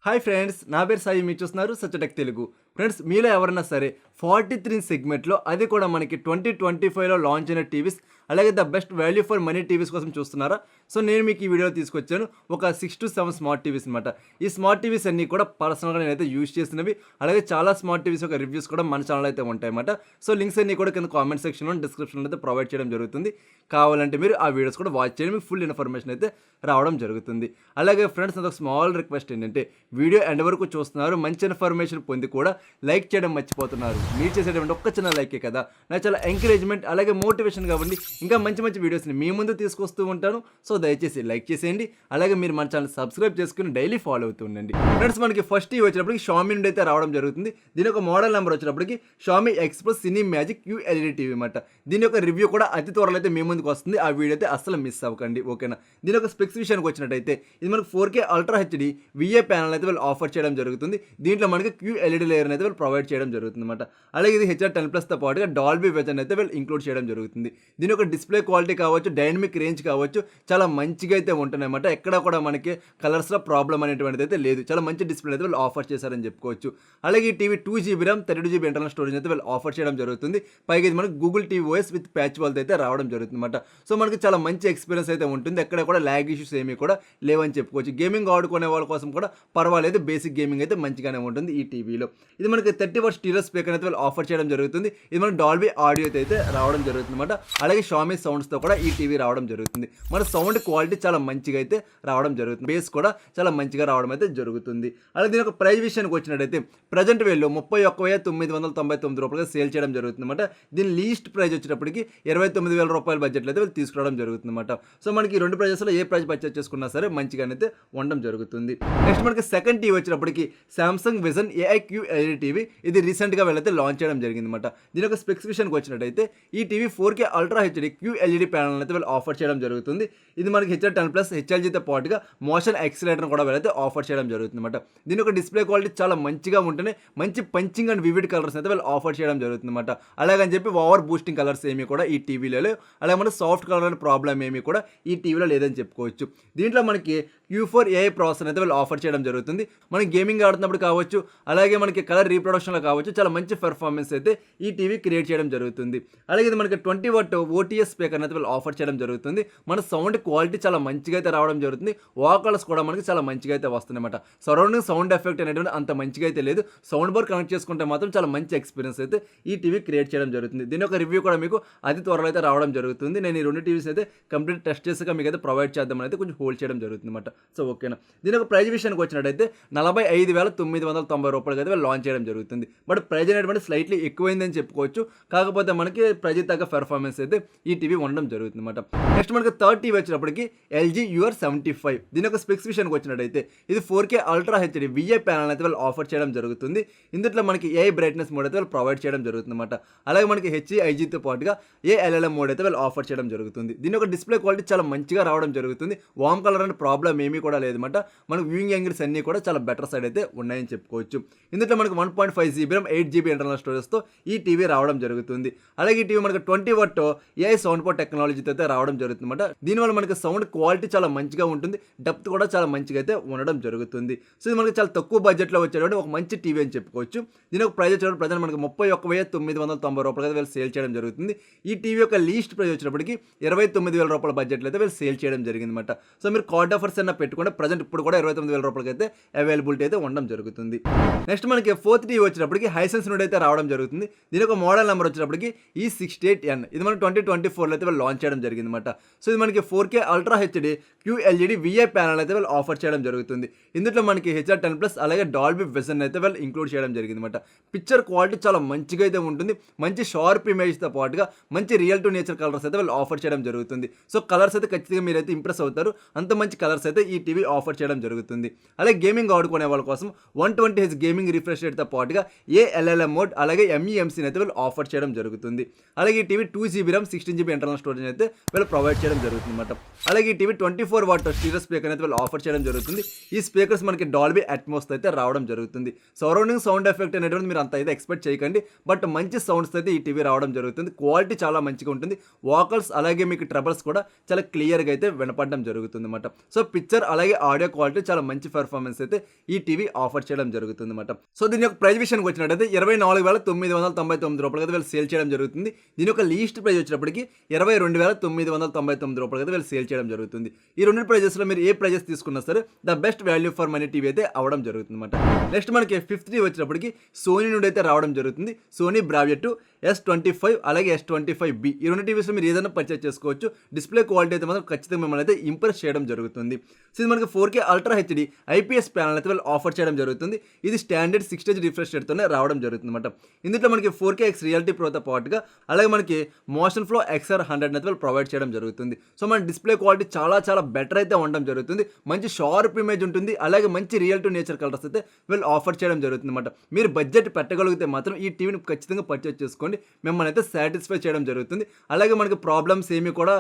Hi friends, నా పేరు సాయి. మీరు చూస్తున్నారు సచ్చటెక్ తెలుగు. ఫ్రెండ్స్, మీలో ఎవరైనా సరే 43 సెగ్మెంట్లో, అది కూడా మనకి 2025లో లాంచ్ అయిన టీవీస్, అలాగే the best value for money TVs కోసం చూస్తున్నారా? సో నేను మీకు ఈ వీడియో తీసుకొచ్చాను ఒక 6-7 స్మార్ట్ టీవీస్ అనమాట. ఈ స్మార్ట్ టీవీస్ అన్నీ కూడా పర్సనల్గా నేనైతే యూజ్ చేసినవి, అలాగే చాలా స్మార్ట్ టీవీస్ యొక్క రివ్యూస్ కూడా మన ఛానల్ అయితే ఉంటాయన్నమాట. సో లింక్స్ అన్నీ కూడా కింద కామెంట్ సెక్షన్లో, డిస్క్రిప్షన్లో అయితే ప్రొవైడ్ చేయడం జరుగుతుంది. కావాలంటే మీరు ఆ వీడియోస్ కూడా వాచ్ చేయండి, మీకు ఫుల్ ఇన్ఫర్మేషన్ అయితే రావడం జరుగుతుంది. అలాగే ఫ్రెండ్స్, నాది ఒక స్మాల్ రిక్వెస్ట్ ఏంటంటే, వీడియో ఎండ్ వరకు చూస్తున్నారు, మంచి ఇన్ఫర్మేషన్ పొంది కూడా లైక్ చేయడం మర్చిపోతున్నారు. మీరు చేసేటువంటి ఒక్క చిన్న లైకే కదా నాకు చాలా ఎంకరేజ్మెంట్, అలాగే మోటివేషన్ కాబట్టి ఇంకా మంచి మంచి వీడియోస్ని మీ ముందు తీసుకొస్తూ ఉంటాను. సో దయచేసి లైక్ చేసేయండి, అలాగే మీరు మన ఛానల్ సబ్స్క్రైబ్ చేసుకుని డైలీ ఫాలో అవుతూ ఉండండి. ఫ్రెండ్స్, మనకి ఫస్ట్ టీవీ వచ్చినప్పటికి షామీ నుండి అయితే రావడం జరుగుతుంది. దీని యొక్క మోడల్ నెంబర్ వచ్చినప్పటికి షామీ ఎక్స్ప్రెస్ సినీ మ్యాజిక్ QLED టీవీ అనమాట. దీని యొక్క రివ్యూ కూడా అతి త్వరలో అయితే మీ ముందుకు వస్తుంది. ఆ వీడియో అయితే అస్సలు మిస్ అవ్వకండి, ఓకేనా? దీని యొక్క స్పెక్స్ విషయానికి వచ్చినట్టయితే, ఇది మనకు 4K ultra HD VA panel అయితే వీళ్ళు ఆఫర్ చేయడం జరుగుతుంది. దీంట్లో మనకి QLED లేయర్ అయితే వీళ్ళు ప్రొవైడ్ చేయడం జరుగుతుంది అనమాట. అలాగే ఇది HR10+తో పాటుగా డాల్బీ విజన్ అయితే వీళ్ళు ఇంక్లూడ్ చేయడం జరుగుతుంది. దీని యొక్క డిస్ప్లే క్వాలిటీ కావచ్చు, డైనమిక్ రేంజ్ కావచ్చు, చాలా మంచిగా అయితే ఉంటున్నాయన్నమాట. ఎక్కడ కూడా మనకి కలర్స్లో ప్రాబ్లం అనేటువంటిది అయితే లేదు. చాలా మంచి డిస్ప్లే అయితే వీళ్ళు ఆఫర్ చేశారని చెప్పుకోవచ్చు. అలాగే ఈ TV 2GB RAM 32GB internal storage అయితే వీళ్ళు ఆఫర్ చేయడం జరుగుతుంది. పైగా ఇది మనకి Google TV OS with patch వాళ్ళతో అయితే రావడం జరుగుతుంది అనమాట. సో మనకి చాలా మంచి ఎక్స్పీరియన్స్ అయితే ఉంటుంది. ఎక్కడ కూడా ల్యాగ్ ఇష్యూస్ ఏమీ కూడా లేవని చెప్పుకోవచ్చు. గేమింగ్ ఆడుకునే వాళ్ళ కోసం కూడా పర్వాలేదు, బేసిక్ గేమింగ్ అయితే మంచిగానే ఉంటుంది ఈ టీవీలో. ఇది మనకి 30W స్టీరియో స్పీకర్ అయితే వీళ్ళు ఆఫర్ చేయడం జరుగుతుంది. ఇది మనకి డాల్బీ ఆడియో అయితే రావడం జరుగుతుంది అనమాట. అలాగే షామీ సౌండ్స్తో కూడా ఈ టీవీ రావడం జరుగుతుంది. మన సౌండ్ క్వాలిటీ చాలా మంచిగా అయితే రావడం జరుగుతుంది. బేస్ కూడా చాలా మంచిగా రావడం అయితే జరుగుతుంది. అలాగే దీని యొక్క ప్రైస్ విషయానికి వచ్చినట్టయితే, ప్రజెంట్ వేల్లో 31,999 రూపాయలుగా సేల్ చేయడం జరుగుతుంది అనమాట. దీని లీస్ట్ ప్రైస్ వచ్చేటప్పటికి 29,000 రూపాయల బడ్జెట్లో అయితే వీళ్ళు తీసుకురావడం జరుగుతుంది అనమాట. సో మనకి ఈ రెండు ప్రైజెస్లో ఏ ప్రైస్ పర్చేస్ చేసుకున్నా సరే మంచిగానైతే ఉండడం జరుగుతుంది. నెక్స్ట్ మనకి సెకండ్ టీవీ వచ్చినప్పటికి Samsung vision AI QLED TV. ఇది రీసెంట్గా వీళ్ళైతే లాంచ్ చేయడం జరిగింది అనమాట. దీని యొక్క స్పెక్స్ విషయానికి వచ్చినట్టయితే, ఈ TV 4K ultra HD QLED panel అయితే వీళ్ళు ఆఫర్ చేయడం జరుగుతుంది. ఇది మనకి HR10+ HLGతో పాటుగా మోషన్ యాక్సిలరేటర్ కూడా వీళ్ళైతే ఆఫర్ చేయడం జరుగుతుంది అనమాట. దీని యొక్క డిస్ప్లే క్వాలిటీ చాలా మంచిగా ఉంటేనే మంచి పంచింగ్ అండ్ వివిడ్ కలర్స్ అయితే వీళ్ళు ఆఫర్ చేయడం జరుగుతుంది అనమాట. అలాగని చెప్పి ఓవర్ బూస్టింగ్ కలర్స్ ఏమీ కూడా ఈ టీవీలో లేవు. అలాగే మన సాఫ్ట్ కలర్ అనే ప్రాబ్లం ఏమీ కూడా ఈ టీవీలో లేదని చెప్పుకోవచ్చు. దీంట్లో మనకి Q4 AI ప్రాసెసర్ అయితే వీళ్ళు ఆఫర్ చేయడం జరుగుతుంది. మనం గేమింగ్ ఆడుతున్నప్పుడు కావచ్చు, అలాగే మనకి కలర్ రీప్రొడక్షన్లో కావచ్చు, చాలా మంచి పెర్ఫార్మెన్స్ అయితే ఈ టీవీ క్రియేట్ చేయడం జరుగుతుంది. అలాగే ఇది మనకి 20W OTS స్పీకర్ అయితే వీళ్ళు ఆఫర్ చేయడం జరుగుతుంది. మన సౌండ్ క్వాలిటీ చాలా మంచిగా అయితే రావడం జరుగుతుంది. వాకల్స్ కూడా మనకి చాలా మంచిగా అయితే వస్తున్నాయన్నమాట. సరౌండింగ్ సౌండ్ ఎఫెక్ట్ అనేటువంటి అంత మంచిగా అయితే లేదు. సౌండ్ బార్ కనెక్ట్ చేసుకుంటే మాత్రం చాలా మంచి ఎక్స్పీరియన్స్ అయితే ఈ టీవీ క్రియేట్ చేయడం జరుగుతుంది. దీని యొక్క రివ్యూ కూడా మీకు అతి త్వరలో అయితే రావడం జరుగుతుంది. నేను ఈ రెండు టీవీస్ అయితే కంప్లీట్ టెస్ట్ చేసాక మీకు అయితే ప్రొవైడ్ చేద్దామని అయితే కొంచెం హోల్డ్ చేయడం జరుగుతుంది అనమాట. సో ఓకేనా? దీని యొక్క ప్రైస్ విషయానికి వచ్చినట్టయితే 45,990 రూపాయలకి అయితే లాంచ్ చేయడం జరుగుతుంది. బట్ ప్రైస్ అనేటువంటి స్లైట్లీ ఎక్కువైందని చెప్పుకోవచ్చు. కాకపోతే మనకి ప్రైస్ తగ్గ పెర్ఫార్మెన్స్ అయితే ఈ టీవీ ఉండడం జరుగుతుంది అనమాట. నెక్స్ట్ మనకి థర్డ్ టీవీ వచ్చినప్పటికి LG UR75. దీని యొక్క స్పెక్స్ విషయానికి వచ్చినట్టయితే, ఇది 4K ultra HD VA panel అయితే వాళ్ళు ఆఫర్ చేయడం జరుగుతుంది. ఇందులో మనకి AI బ్రైట్నెస్ మోడ్ అయితే వాళ్ళు ప్రొవైడ్ చేయడం జరుగుతుంది అనమాట. అలాగే మనకి HEIGతో పాటుగా ALLM మోడ్ అయితే వాళ్ళు ఆఫర్ చేయడం జరుగుతుంది. దీని యొక్క డిస్ప్లే క్వాలిటీ చాలా మంచిగా రావడం జరుగుతుంది. వామ్ కలర్ అనే ప్రాబ్లం ఏమీ కూడా లేదన్నమాట. మనకు వ్యూయింగ్ యాంగిల్స్ అన్నీ కూడా చాలా బెటర్ సైడ్ అయితే ఉన్నాయని చెప్పుకోవచ్చు. ఇందులో మనకి 1.5GB RAM 8GB ఇంటర్నల్ స్టోరేజ్తో ఈ టీవీ రావడం జరుగుతుంది. అలాగే ఈ టీవీ మనకి 20W AI సౌండ్ పోర్ట్ టెక్నాలజీతో అయితే రావడం జరుగుతుంది అనమాట. దీనివల్ల మనకి సౌండ్ క్వాలిటీ చాలా మంచిగా ఉంటుంది. డెప్త్ కూడా చాలా మంచిగా అయితే ఉండడం జరుగుతుంది. సో ఇది మనకి చాలా తక్కువ బడ్జెట్లో వచ్చేటువంటి ఒక మంచి టీవీ అని చెప్పుకోవచ్చు. దీని యొక్క ప్రైస్ వచ్చేటప్పుడు ప్రజెంట్ మనకి 31,990 రూపాయలు వీళ్ళు సేల్ చేయడం జరుగుతుంది. ఈ టీవీ యొక్క లీస్ట్ ప్రైస్ వచ్చినప్పటికి 29,000 రూపాయల బడ్జెట్లో అయితే వీళ్ళు సేల్ చేయడం జరిగింది అనమాట. సో మీరు కార్డ్ ఆఫర్స్ అన్న పెట్టుకుంటే ప్రజెంట్ ఇప్పుడు కూడా 29,000 రూపాయలకి అయితే అవైలబిలిటీ అయితే ఉండడం జరుగుతుంది. నెక్స్ట్ మనకి ఫోర్త్ టీవీ వచ్చినప్పటికి హైసెన్స్ నుండి అయితే రావడం జరుగుతుంది. దీని యొక్క మోడల్ నెంబర్ వచ్చినప్పటికి E68N. ఇది మనకి 2024లో అయితే వీళ్ళు లాంచ్ చేయడం జరిగింది అనమాట. సో ఇది మనకి 4K ultra HD QLED VA panel అయితే వీళ్ళు ఆఫర్ చేయడం జరుగుతుంది. ఇందులో మనకి HR10+ అలాగే డాల్బీ విజన్ అయితే వీళ్ళు ఇంక్లూడ్ చేయడం జరిగింది అనమాట. పిక్చర్ క్వాలిటీ చాలా మంచిగా అయితే ఉంటుంది. మంచి షార్ప్ ఇమేజ్తో పాటుగా మంచి రియల్ టు నేచర్ కలర్స్ అయితే వీళ్ళు ఆఫర్ చేయడం జరుగుతుంది. సో కలర్స్ అయితే ఖచ్చితంగా మీరైతే ఇంప్రెస్ అవుతారు. అంత మంచి కలర్స్ అయితే ఈ టీవీ ఆఫర్ చేయడం జరుగుతుంది. అలాగే గేమింగ్ ఆడుకునే వాళ్ళ కోసం 120Hz గేమింగ్ రిఫ్రెష్ రేట్తో పాటుగా ALLM మోడ్ అలాగే MEMC అయితే వీళ్ళు ఆఫర్ చేయడం జరుగుతుంది. అలాగే ఈ TV 2GB RAM 16GB internal storage అయితే వీళ్ళు ప్రొవైడ్ చేయడం జరుగుతుంది అనమాట. అలాగే ఈ టీవీ 24 24 వాట్ స్టీరియో స్పీకర్ అయితే వీళ్ళు ఆఫర్ చేయడం జరుగుతుంది. ఈ స్పీకర్స్ మనకి డాల్బీ అట్మాస్ అయితే రావడం జరుగుతుంది. సరౌండింగ్ సౌండ్ ఎఫెక్ట్ అనేటువంటి మీరు అంత అయితే ఎక్స్పెక్ట్ చేయకండి, బట్ మంచి సౌండ్స్ అయితే ఈ టీవీ రావడం జరుగుతుంది. క్వాలిటీ చాలా మంచిగా ఉంటుంది. వాకల్స్ అలాగే మీకు ట్రబుల్స్ కూడా చాలా క్లియర్గా అయితే వినపడడం జరుగుతుంది అన్నమాట. సో పిక్చర్ అలాగే ఆడియో క్వాలిటీ చాలా మంచి పెర్ఫార్మెన్స్ అయితే ఈ టీవీ ఆఫర్ చేయడం జరుగుతుంది అన్నమాట. సో దీని యొక్క ప్రైస్ విషయానికి వచ్చినట్టయితే 24,999 రూపాయలకి అయితే వీళ్ళు సేల్ చేయడం జరుగుతుంది. దీని యొక్క లీస్ట్ ప్రైస్ వచ్చినప్పటికీ 22,999 రూపాయలకి అయితే వీళ్ళు సేల్ చేయడం జరుగుతుంది. ఈ రెండు ప్రైజెస్లో మీరు ఏ ప్రైజెస్ తీసుకున్నా సరే the best value for money TV అయితే అవడం జరుగుతుంది అనమాట. నెక్స్ట్ మనకి 5th టీవీ వచ్చినప్పటికి సోనీ నుండి అయితే రావడం జరుగుతుంది. సోనీ బ్రావియో 2 S25 అలాగే S25B ఈ రెండు టీవీస్లో మీరు ఏదైనా పర్చేస్ చేసుకోవచ్చు. డిస్ప్లే క్వాలిటీ అయితే మాత్రం ఖచ్చితంగా మిమ్మల్ని అయితే ఇంప్రెస్ చేయడం జరుగుతుంది. సో ఇది మనకి 4K ultra HD IPS panel అయితే వాళ్ళు ఆఫర్ చేయడం జరుగుతుంది. ఇది స్టాండర్డ్ 60Hz రిఫ్రెష్ రేట్తోనే రావడం జరుగుతుంది అనమాట. ఇందులో మనకి 4K X రియాలిటీ ప్రోతో పాటుగా అలాగే మనకి మోషన్ ఫ్లో XR100 అయితే వాళ్ళు ప్రొవైడ్ చేయడం జరుగుతుంది. సో మన డిస్ప్లే క్వాలిటీ చాలా బెటర్ అయితే ఉండడం జరుగుతుంది. మంచి షార్ప్ ఇమేజ్ ఉంటుంది. అలాగే మంచి రియల్ టు నేచర్ కలర్స్ అయితే వీళ్ళు ఆఫర్ చేయడం జరుగుతుంది అనమాట. మీరు బడ్జెట్ పెట్టగలిగితే మాత్రం ఈ టీవీని ఖచ్చితంగా పర్చేస్ చేసుకోండి. మిమ్మల్ని అయితే సాటిస్ఫై చేయడం జరుగుతుంది. అలాగే మనకి ప్రాబ్లమ్స్ ఏమి కూడా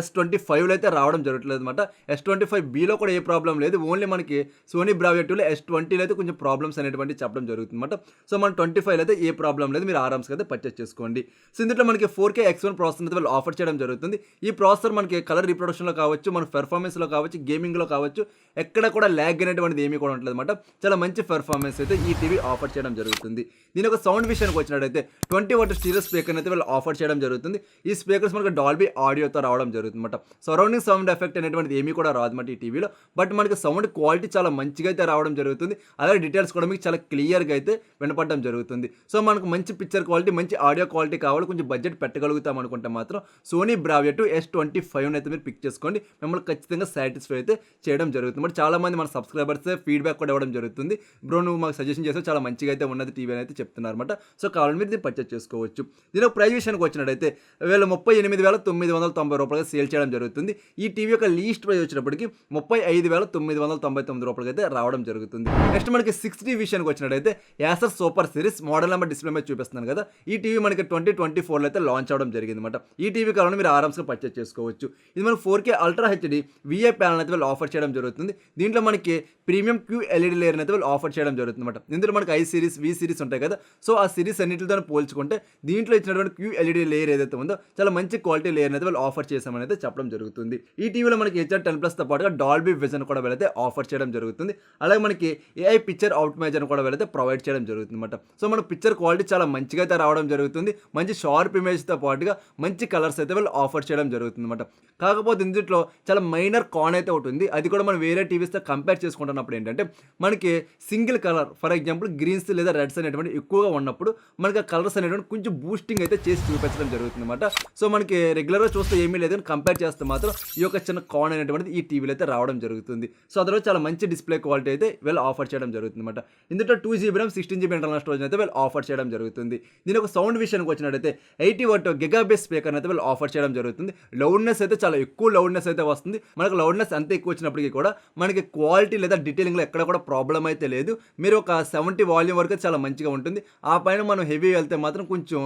S25లో అయితే రావడం జరగట్లేదు అనమాట. S25Bలో కూడా ఏ ప్రాబ్లం లేదు. ఓన్లీ మనకి సోనీ బ్రావియో 2లో S20లో అయితే కొంచెం ప్రాబ్లమ్స్ అనేటువంటి చెప్పడం జరుగుతుంది అనమాట. సో మన 25లో అయితే ఏ ప్రాబ్లం లేదు. మీరు ఆరామ్స్గా అయితే పర్చేస్ చేసుకోండి. సో ఇందులో మనకి 4K X1 ప్రాసెసర్ అయితే వాళ్ళు ఆఫర్ చేయడం జరుగుతుంది. ఈ ప్రాసెసర్ మనకి కలర్ రీప్రొడక్షన్లో కావచ్చు, మన పెర్ఫార్మెన్స్లో కావచ్చు, గేమింగ్లో కావచ్చు, ఎక్కడ కూడా ల్యాగ్ అనేటువంటిది ఏమీ కూడా ఉండలేదు అనమాట. చాలా మంచి పెర్ఫార్మెన్స్ అయితే ఈ టీవీ ఆఫర్ చేయడం జరుగుతుంది. దీని ఒక సౌండ్ విషయానికి వచ్చినట్టయితే 20 వాట్ స్టీరియో స్పీకర్ అయితే వాళ్ళు ఆఫర్ చేయడం జరుగుతుంది. ఈ స్పీకర్స్ మనకి డాల్బీ ఆడియోతో రావడం జరుగుతుంది అనమాట. సరౌండింగ్ సౌండ్ ఎఫెక్ట్ అనేటువంటిది ఏమీ కూడా రాదన్నమాట ఈ టీవీలో. బట్ మనకి సౌండ్ క్వాలిటీ చాలా మంచిగా అయితే రావడం జరుగుతుంది. అలాగే డీటెయిల్స్ కూడా మీకు చాలా క్లియర్గా అయితే వినపడడం జరుగుతుంది. సో మనకు మంచి పిక్చర్ క్వాలిటీ, మంచి ఆడియో క్వాలిటీ కావాలి, కొంచెం బడ్జెట్ పెట్టగలుగుతాం అనుకుంటే మాత్రం సోనీ బ్రావియో 2 S25 అయితే మీరు పిక్ చేసుకోండి. మిమ్మల్ని ఖచ్చితంగా సాటిస్ఫై అయితే చేయడం జరుగుతుంది. బట్ చాలా మంది మన సబ్స్క్రైబర్స్ ఫీడ్బ్యాక్ కూడా ఇవ్వడం జరుగుతుంది. బ్రో నువ్వు మాకు సజెషన్ చేస్తే చాలా మంచిగా అయితే ఉన్నది టీవీ అని అయితే చెప్తున్నారు అనమాట. సో కావాలని మీరు దీన్ని పర్చేస్ చేసుకోవచ్చు. దీని ప్రైస్ విషయానికి వచ్చినట్టయితే వీళ్ళు 38,990 రూపాయలకి సేల్ చేయడం జరుగుతుంది. ఈ టీవీ యొక్క లీస్ట్ ప్రైస్ వచ్చినప్పటికి 35,999 రూపాయలకి అయితే రావడం జరుగుతుంది. నెక్స్ట్ మనకి 6 టీవీ విషయానికి వచ్చినట్టయితే Acer super series model number display మీద చూపిస్తున్నాను కదా. ఈ టీవీ మనకి 2024లో అయితే లాంచ్ అవడం జరిగింది అనమాట. ఈ టీవీ కావాలని మీరు ఆరామ్స్గా పర్చేస్ చేసుకోవచ్చు. ఇది మనకి 4K ultra HD VI panel అయితే వాళ్ళు ఆఫర్ చేయడం జరుగుతుంది. దీంట్లో మనకి ప్రీమియం QLED లేయర్ అయితే వాళ్ళు ఆఫర్ చేయడం జరుగుతుంది అనమాట. ఇందులో మనకి I సిరీస్ V సిరీస్ ఉంటాయి కదా. సో ఆ సిరీస్ అన్నింటితో పోల్చుకుంటే దీంట్లో ఇచ్చినటువంటి QLED లేయర్ ఏదైతే ఉందో చాలా మంచి క్వాలిటీ లేయర్ అయితే వాళ్ళు ఆఫర్ చేసామని అయితే చెప్పడం జరుగుతుంది. ఈ టీవీలో మనకి HR10+ పాటుగా డాల్బీ విజన్ కూడా వీళ్ళైతే ఆఫర్ చేయడం జరుగుతుంది. అలాగే మనకి AI పిక్చర్ ఆప్టిమైజర్ కూడా వీళ్ళైతే ప్రొవైడ్ చేయడం జరుగుతుంది అనమాట. సో మన పిక్చర్ క్వాలిటీ చాలా మంచిగా అయితే రావడం జరుగుతుంది. మంచి షార్ప్ ఇమేజ్తో పాటుగా మంచి కలర్స్ అయితే వాళ్ళు ఆఫర్ చేయడం జరుగుతుంది అనమాట. కాకపోతే ఇందులో చాలా మైనర్ కాన్ అయితే ఉంటుంది. అది కూడా మనం వేరే టీవీస్తో కంపేర్ చేసుకుంటున్నప్పుడు ఏంటంటే మనకి single colour for example greens లేదా రెడ్స్ అనేటువంటి ఎక్కువగా ఉన్నప్పుడు మనకి ఆ కలర్స్ అనేటువంటి కొంచెం బూస్టింగ్ అయితే చేసి చూపించడం జరుగుతుంది అనమాట. సో మనకి రెగ్యులర్గా చూస్తే ఏమీ లేదు కానీ కంపేర్ చేస్తే మాత్రం ఈ యొక్క చిన్న కాన్ అనేటువంటిది ఈ టీవీలో అయితే రావడం జరుగుతుంది. సో అందులో చాలా మంచి డిస్ప్లే క్వాలిటీ అయితే వీళ్ళు ఆఫర్ చేయడం జరుగుతుంది అనమాట. ఇందులో 2GB RAM 16GB internal storage అయితే వీళ్ళు ఆఫర్ చేయడం జరుగుతుంది. దీని ఒక సౌండ్ విషయానికి వచ్చినట్టయితే 80 వాట్ గిగాబేస్ స్పీకర్ అయితే వీళ్ళు ఆఫర్ చేయడం జరుగుతుంది. లౌడ్నెస్ అయితే చాలా ఎక్కువ లౌడ్నెస్ అయితే వస్తుంది. మనకు లౌడ్నెస్ అంత ఎక్కువ వచ్చినప్పటికీ కూడా మనకి క్వాలిటీ లేదా డీటెయిలింగ్లో ఎక్కడ కూడా ప్రాబ్లం అయితే లేదు. మీరు ఒక 70 వాల్యూమ్ వరకు చాలా మంచిగా ఉంటుంది. ఆ పైన మనం హెవీ వెళ్తే మాత్రం కొంచెం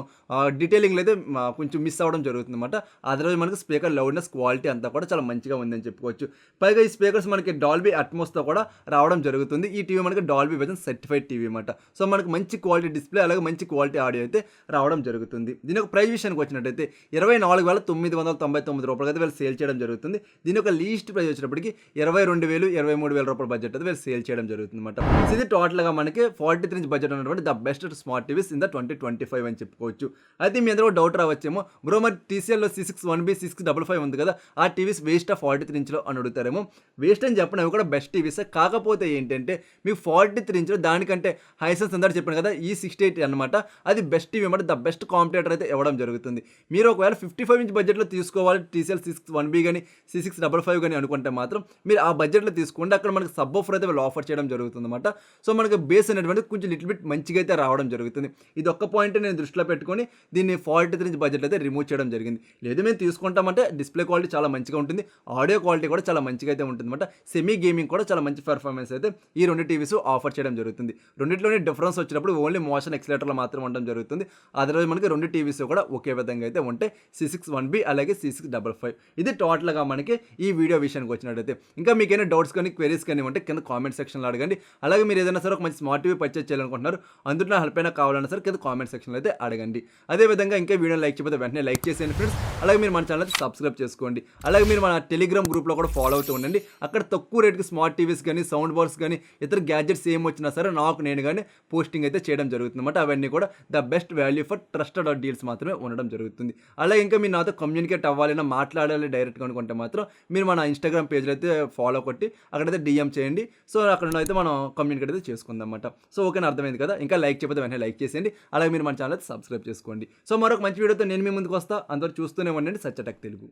డీటెయిలింగ్లో అయితే కొంచెం మిస్ అవ్వడం జరుగుతుంది అనమాట. అదర్వైజ్ మనకి స్పీకర్ లౌడ్నెస్ క్వాలిటీ అంతా కూడా చాలా మంచిగా ఉందని చెప్పుకోవచ్చు. పైగా ఈ స్పీకర్స్ మనకి డాల్బీ అట్మాస్తో కూడా రావడం జరుగుతుంది. ఈ టీవీ మనకి డాల్బీ విజన్ సర్టిఫైడ్ టీవీ అనమాట. సో మనకి మంచి క్వాలిటీ డిస్ప్లే అలాగే మంచి క్వాలిటీ ఆడియో అయితే రావడం జరుగుతుంది. దీని ఒక ప్రైస్ విషయానికి వచ్చినట్టయితే 24,999 రూపాయలకి అయితే వీళ్ళు సేల్ చేయడం జరుగుతుంది. దీని ఒక లీస్ట్ ప్రైస్ వచ్చినప్పటికి 22,000 23,000 రూపాయల బడ్జెట్ అయితే వీళ్ళు సేల్ చేయడం జరుగుతుంది అనమాట. ఇది టోటల్గా మనకి 43 ఇంచ్ బడ్జెట్ ఉన్నటువంటి the best smart TVs in the 2025 అని చెప్పుకోవచ్చు. అయితే మీ అందరూ డౌట్ రావచ్చేమో బ్రో మరి TCLలో C61B C655 ఉంది కదా, ఆ టీవీస్ వేస్ట్ 43 ఇంచ్లో అని అడుగుతారేమో. వేస్ట్ అని చెప్పిన అవి కూడా బెస్ట్ టీవీస్. కాకపోతే ఏంటంటే మీకు 43 ఇంచ్లో దానికంటే హైసెన్స్ అందరూ చెప్పాను కదా E68 అనమాట, అది బెస్ట్ టీవీ అనమాట. ద బెస్ట్ కాంపిటేటర్ అయితే ఇవ్వడం జరుగుతుంది. మీరు ఒకవేళ 55 ఇంచ్ బడ్జెట్లో తీసుకోవాలి TCL C61B కానీ C655 కానీ అనుకుంటే మాత్రం మీరు ఆ బడ్జెట్లో తీసుకోండి. అక్కడ మనకి సబ్ ఆఫర్ అయితే వాళ్ళు ఆఫర్ చేయడం జరుగుతుంది అనమాట. సో మనకి బేస్ అనేటువంటి కొంచెం లిటిల్ బిట్ మంచిగా అయితే రావడం జరుగుతుంది. ఇది ఒక్క పాయింట్ నేను దృష్టిలో పెట్టుకొని దీన్ని 43 ఇంచ్ బడ్జెట్ అయితే రిమూవ్ చేయడం జరిగింది. లేదు మేము తీసుకుంటామంటే డిస్ప్లే క్వాలిటీ చాలా మంచిగా ఉంటుంది, ఆడియో క్వాలిటీ కూడా చాలా మంచిగా అయితే ఉంటుందన్నమాట. సెమీ గేమింగ్ కూడా చాలా మంచి పెర్ఫార్మెన్స్ అయితే ఈ 2 టీవీస్ ఆఫర్ చేయడం జరుగుతుంది. రెండిట్లోనే డిఫరెన్స్ వచ్చినప్పుడు ఓన్లీ మోషన్ ఎక్సిలేటర్లో మాత్రం ఉండడం జరుగుతుంది. అదర్వైజ్ మనకి 2 టీవీస్ కూడా ఒకే విధంగా అయితే ఉంటాయి. C6-1B అలాగే C655. ఇది టోటల్గా మనకి ఈ వీడియో విషయానికి వచ్చినట్టయితే. ఇంకా మీకు ఏమైనా డౌట్స్ కానీ క్వెరీస్ కానీ ఉంటే కింద కామెంట్ సెక్షన్లో అడగండి. అలాగే మీరు ఏదైనా సరే ఒక మంచి స్మార్ట్ టీవీ పర్చేజ్ చేయాలనుకుంటున్నారు, అందులో నా హెల్ప్ అయినా కావాలన్నా సరే కింద కామెంట్ సెక్షన్లో అయితే అడగండి. అదేవిధంగా ఇంకా వీడియో లైక్ చేయకపోతే వెంటనే లైక్ చేసేయండి ఫ్రెండ్స్. అలాగే మీరు మన ఛానల్ అయితే సబ్స్క్రైబ్ చేసుకోండి. అలాగే మీరు మన టెలిగ్రామ్ గ్రూప్లో కూడా ఫాలో అవుతూ ఉండండి. అక్కడ తక్కువ రేట్కి స్మార్ట్ టీవీస్ కానీ సౌండ్ బార్స్ కానీ ఇతర గ్యాడ్జెట్స్ ఏం వచ్చినా సరే నేను కానీ పోస్టింగ్ అయితే చేయడం జరుగుతుంది అన్నమాట. అవన్నీ కూడా the best value for trusted deals మాత్రమే ఉండడం జరుగుతుంది. అలాగే ఇంకా మీరు నాతో కమ్యూనికేట్ అవ్వాలన్నా మాట్లాడాలి డైరెక్ట్గా అనుకుంటే మాత్రం మీరు మన ఇన్స్టాగ్రామ్ పేజ్లో అయితే ఫాలో కొట్టి అక్కడైతే డిఎం చేయండి. సో అక్కడ అయితే మనం కమ్యూనికేట్ అయితే చేసుకుందాం అన్నమాట. సో ఓకేనా, అర్థమైంది కదా. ఇంకా లైక్ చేయకపోతే వెంటనే లైక్ చేసేయండి. అలాగే మీరు మన ఛానల్ అయితే సబ్స్క్రైబ్ చేసుకోండి. సో మరొక మంచి వీడియోతో నేను మీ ముందుకు వస్తా. అందరూ చూస్తూనే ఉండండి సత్య టెక్ తెలుగు.